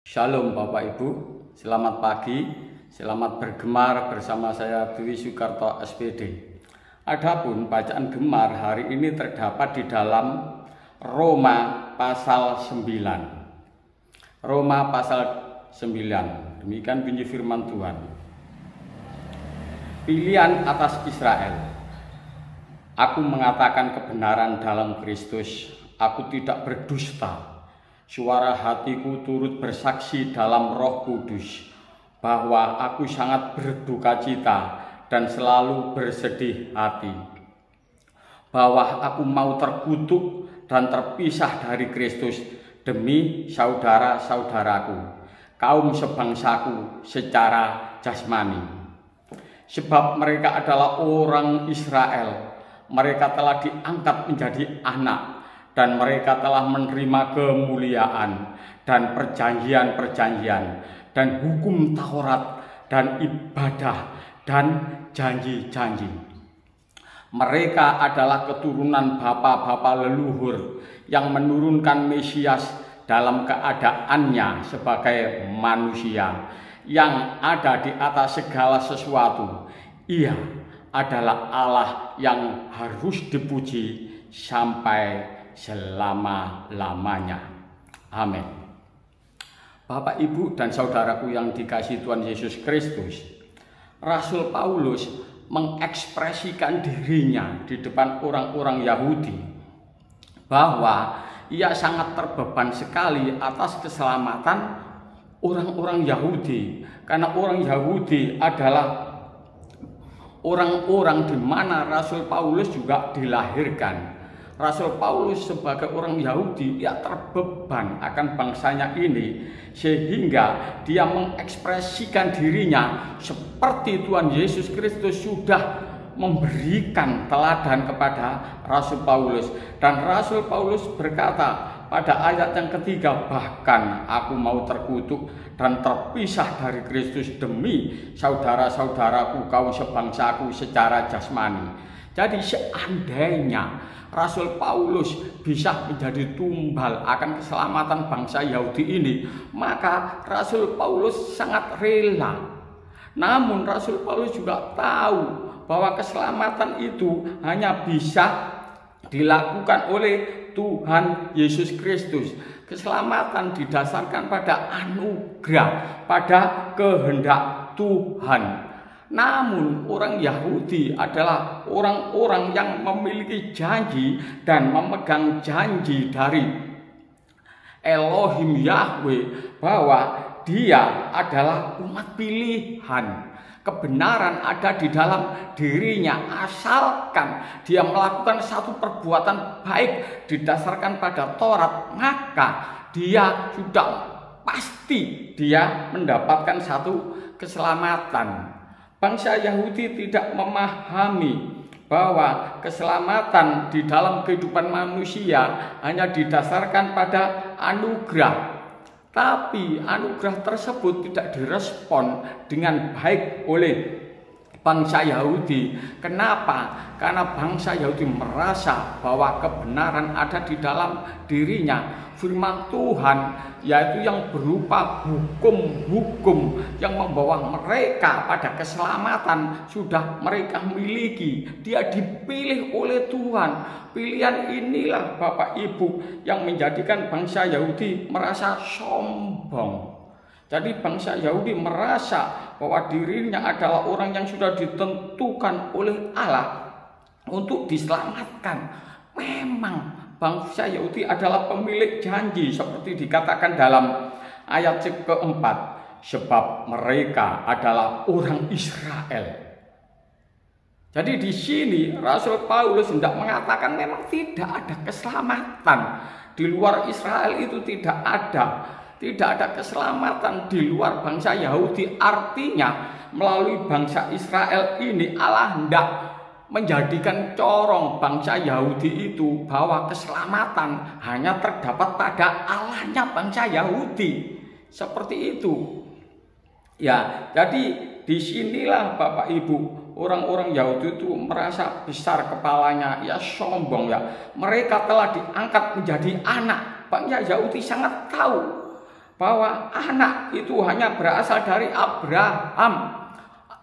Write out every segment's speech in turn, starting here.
Shalom Bapak Ibu, selamat pagi, selamat bergemar bersama saya Dwi Soekarto SPD. Adapun bacaan gemar hari ini terdapat di dalam Roma pasal 9. Roma pasal 9, demikian bunyi firman Tuhan. Pilihan atas Israel. Aku mengatakan kebenaran dalam Kristus, aku tidak berdusta. Suara hatiku turut bersaksi dalam Roh Kudus bahwa aku sangat berduka cita dan selalu bersedih hati, bahwa aku mau terkutuk dan terpisah dari Kristus demi saudara-saudaraku, kaum sebangsaku secara jasmani. Sebab mereka adalah orang Israel, mereka telah diangkat menjadi anak, dan mereka telah menerima kemuliaan dan perjanjian-perjanjian dan hukum Taurat dan ibadah dan janji-janji. Mereka adalah keturunan bapa-bapa leluhur yang menurunkan Mesias dalam keadaannya sebagai manusia yang ada di atas segala sesuatu. Ia adalah Allah yang harus dipuji sampai selama-lamanya. Amin. Bapak, Ibu, dan saudaraku yang dikasihi Tuhan Yesus Kristus, Rasul Paulus mengekspresikan dirinya di depan orang-orang Yahudi bahwa ia sangat terbeban sekali atas keselamatan orang-orang Yahudi, karena orang Yahudi adalah orang-orang di mana Rasul Paulus juga dilahirkan. Rasul Paulus sebagai orang Yahudi, ia terbeban akan bangsanya ini, sehingga dia mengekspresikan dirinya seperti Tuhan Yesus Kristus sudah memberikan teladan kepada Rasul Paulus. Dan Rasul Paulus berkata pada ayat yang ketiga, bahkan aku mau terkutuk dan terpisah dari Kristus demi saudara-saudaraku, kaum sebangsaku secara jasmani. Jadi seandainya Rasul Paulus bisa menjadi tumbal akan keselamatan bangsa Yahudi ini, maka Rasul Paulus sangat rela. Namun Rasul Paulus juga tahu bahwa keselamatan itu hanya bisa dilakukan oleh Tuhan Yesus Kristus. Keselamatan didasarkan pada anugerah, pada kehendak Tuhan. Namun orang Yahudi adalah orang-orang yang memiliki janji dan memegang janji dari Elohim Yahweh bahwa dia adalah umat pilihan. Kebenaran ada di dalam dirinya asalkan dia melakukan satu perbuatan baik didasarkan pada Taurat, maka dia sudah pasti dia mendapatkan satu keselamatan. Bangsa Yahudi tidak memahami bahwa keselamatan di dalam kehidupan manusia hanya didasarkan pada anugerah. Tapi anugerah tersebut tidak direspon dengan baik oleh bangsa Yahudi. Kenapa? Karena bangsa Yahudi merasa bahwa kebenaran ada di dalam dirinya. Firman Tuhan, yaitu yang berupa hukum-hukum yang membawa mereka pada keselamatan, sudah mereka miliki. Dia dipilih oleh Tuhan. Pilihan inilah Bapak Ibu yang menjadikan bangsa Yahudi merasa sombong. Jadi bangsa Yahudi merasa bahwa dirinya adalah orang yang sudah ditentukan oleh Allah untuk diselamatkan. Memang bangsa Yahudi adalah pemilik janji seperti dikatakan dalam ayat keempat, sebab mereka adalah orang Israel. Jadi di sini Rasul Paulus hendak mengatakan memang tidak ada keselamatan di luar Israel, itu tidak ada keselamatan di luar bangsa Yahudi. Artinya melalui bangsa Israel ini Allah hendak menjadikan corong bangsa Yahudi itu bahwa keselamatan hanya terdapat pada Allahnya bangsa Yahudi. Seperti itu. Ya, jadi disinilah Bapak Ibu, orang-orang Yahudi itu merasa besar kepalanya, ya sombong ya. Mereka telah diangkat menjadi anak. Bangsa Yahudi sangat tahu bahwa anak itu hanya berasal dari Abraham,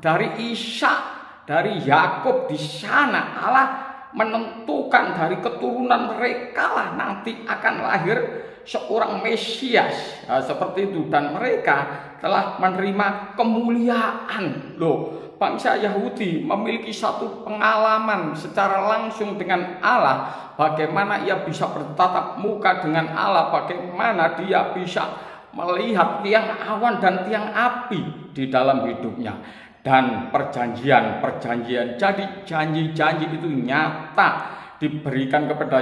dari Ishak, dari Yakub. Di sana Allah menentukan dari keturunan mereka lah nanti akan lahir seorang Mesias, seperti itu. Dan mereka telah menerima kemuliaan. Loh, bangsa Yahudi memiliki satu pengalaman secara langsung dengan Allah, bagaimana ia bisa bertatap muka dengan Allah, bagaimana dia bisa melihat tiang awan dan tiang api di dalam hidupnya. Dan perjanjian, jadi janji-janji itu nyata diberikan kepada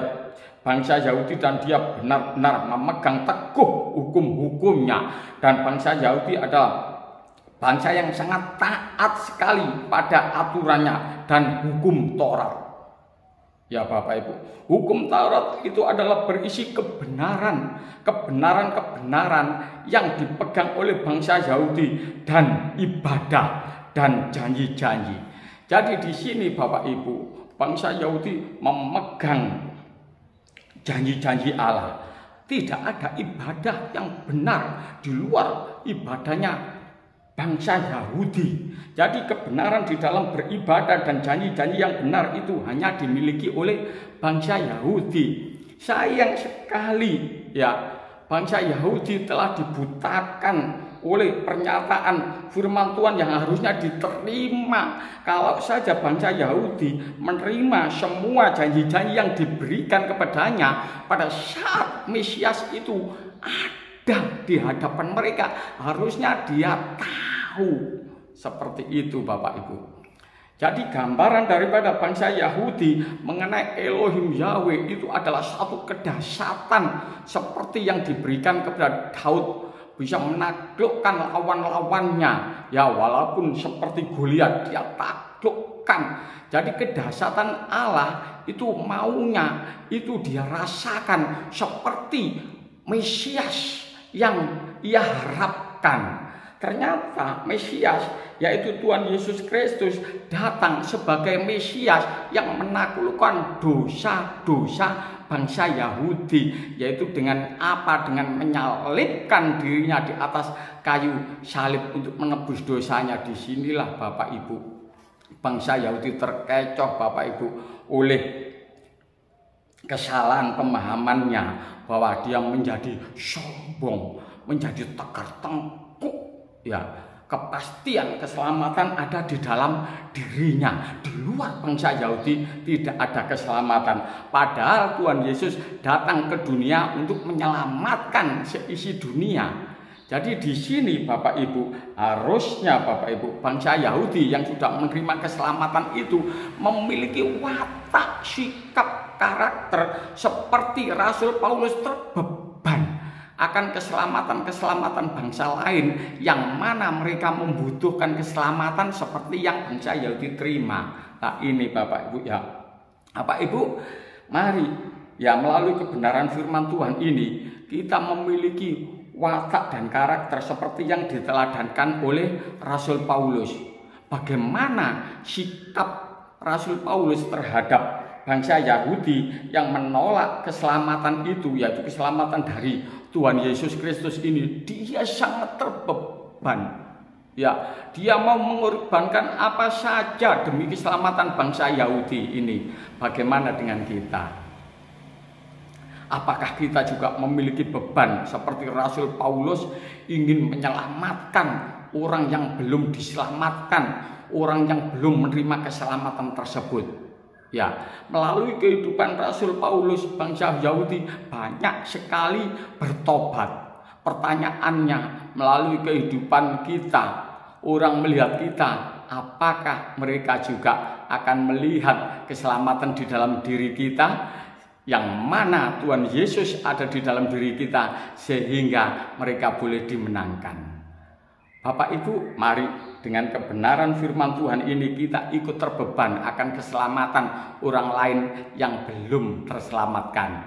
bangsa Yahudi, dan dia benar-benar memegang teguh hukum-hukumnya. Dan bangsa Yahudi adalah bangsa yang sangat taat sekali pada aturannya dan hukum Taurat. Ya Bapak Ibu, hukum Taurat itu adalah berisi kebenaran yang dipegang oleh bangsa Yahudi, dan ibadah dan janji-janji. Jadi di sini Bapak Ibu, bangsa Yahudi memegang janji-janji Allah. Tidak ada ibadah yang benar di luar ibadahnya bangsa Yahudi. Jadi kebenaran di dalam beribadah dan janji-janji yang benar itu hanya dimiliki oleh bangsa Yahudi. Sayang sekali ya, bangsa Yahudi telah dibutakan oleh pernyataan firman Tuhan yang harusnya diterima. Kalau saja bangsa Yahudi menerima semua janji-janji yang diberikan kepadanya pada saat Mesias itu ada di hadapan mereka, harusnya dia tahu. Seperti itu Bapak Ibu. Jadi gambaran daripada bangsa Yahudi mengenai Elohim Yahweh itu adalah satu kedahsyatan seperti yang diberikan kepada Daud, bisa menaklukkan lawan-lawannya. Ya walaupun seperti Goliat dia taklukkan. Jadi kedahsyatan Allah itu maunya itu dia rasakan seperti Mesias yang ia harapkan. Ternyata Mesias, yaitu Tuhan Yesus Kristus, datang sebagai Mesias yang menaklukkan dosa-dosa bangsa Yahudi, yaitu dengan apa? Dengan menyalibkan dirinya di atas kayu salib untuk menebus dosanya. Disinilah Bapak Ibu, bangsa Yahudi terkecoh Bapak Ibu oleh kesalahan pemahamannya, bahwa dia menjadi sombong, menjadi tegar tengkuk. Ya, kepastian keselamatan ada di dalam dirinya. Di luar bangsa Yahudi tidak ada keselamatan. Padahal Tuhan Yesus datang ke dunia untuk menyelamatkan seisi dunia. Jadi di sini Bapak Ibu, harusnya Bapak Ibu, bangsa Yahudi yang sudah menerima keselamatan itu memiliki watak, sikap, karakter seperti Rasul Paulus terbeban akan keselamatan bangsa lain, yang mana mereka membutuhkan keselamatan seperti yang bangsa Yahudi terima. Nah ini Bapak Ibu ya, Bapak Ibu, mari ya melalui kebenaran firman Tuhan ini kita memiliki watak dan karakter seperti yang diteladankan oleh Rasul Paulus. Bagaimana sikap Rasul Paulus terhadap bangsa Yahudi yang menolak keselamatan itu, yaitu keselamatan dari Tuhan Yesus Kristus ini. Dia sangat terbeban. Ya, dia mau mengorbankan apa saja demi keselamatan bangsa Yahudi ini. Bagaimana dengan kita? Apakah kita juga memiliki beban seperti Rasul Paulus, ingin menyelamatkan orang yang belum diselamatkan, orang yang belum menerima keselamatan tersebut? Ya, melalui kehidupan Rasul Paulus, bangsa Yahudi banyak sekali bertobat. Pertanyaannya, melalui kehidupan kita, orang melihat kita, apakah mereka juga akan melihat keselamatan di dalam diri kita, yang mana Tuhan Yesus ada di dalam diri kita, sehingga mereka boleh dimenangkan. Bapak Ibu, mari dengan kebenaran firman Tuhan ini kita ikut terbeban akan keselamatan orang lain yang belum terselamatkan.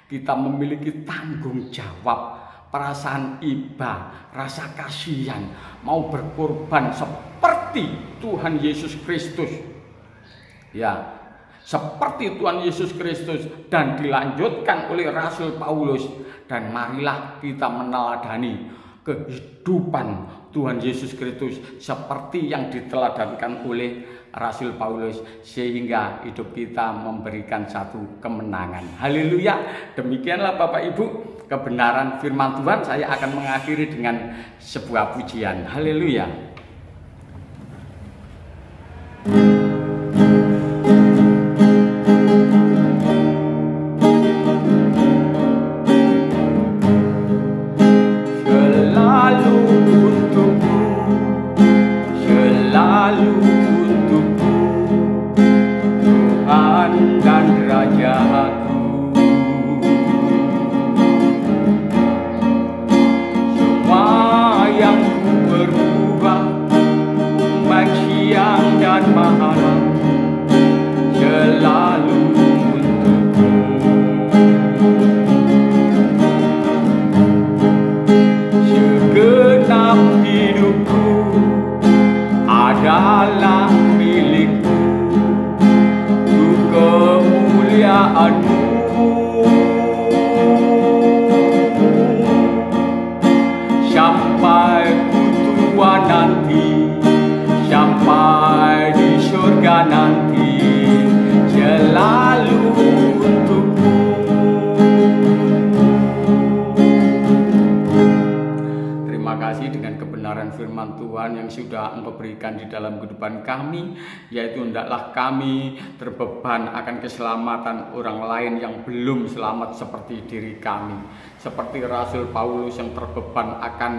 Kita memiliki tanggung jawab, perasaan iba, rasa kasihan, mau berkorban seperti Tuhan Yesus Kristus. Ya, seperti Tuhan Yesus Kristus, dan dilanjutkan oleh Rasul Paulus. Dan marilah kita meneladani kehidupan Tuhan Yesus Kristus seperti yang diteladankan oleh Rasul Paulus, sehingga hidup kita memberikan satu kemenangan. Haleluya. Demikianlah Bapak Ibu kebenaran firman Tuhan. Saya akan mengakhiri dengan sebuah pujian. Haleluya. Sampai ku tua nanti, sampai di surga nanti, selalu untukmu. Terima kasih dengan kebenaran firman Tuhan yang sudah Engkau berikan di dalam kehidupan kami, yaitu hendaklah kami terbeban akan keselamatan orang lain yang belum selamat seperti diri kami. Seperti Rasul Paulus yang terbeban akan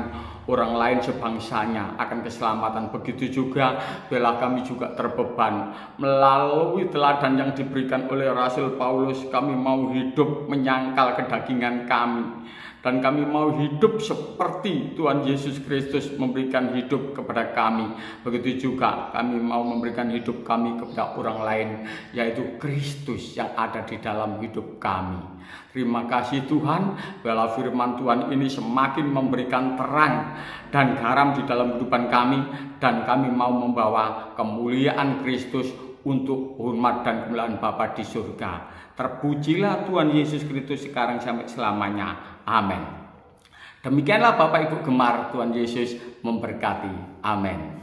orang lain sebangsanya akan keselamatan, begitu juga bila kami juga terbeban melalui teladan yang diberikan oleh Rasul Paulus. Kami mau hidup menyangkal kedagingan kami, dan kami mau hidup seperti Tuhan Yesus Kristus memberikan hidup kepada kami. Begitu juga kami mau memberikan hidup kami kepada orang lain, yaitu Kristus yang ada di dalam hidup kami. Terima kasih Tuhan, bila firman Tuhan ini semakin memberikan terang dan garam di dalam kehidupan kami, dan kami mau membawa kemuliaan Kristus untuk hormat dan kemuliaan Bapa di surga. Terpujilah Tuhan Yesus Kristus sekarang sampai selamanya. Amin. Demikianlah Bapak Ibu gemar, Tuhan Yesus memberkati. Amin.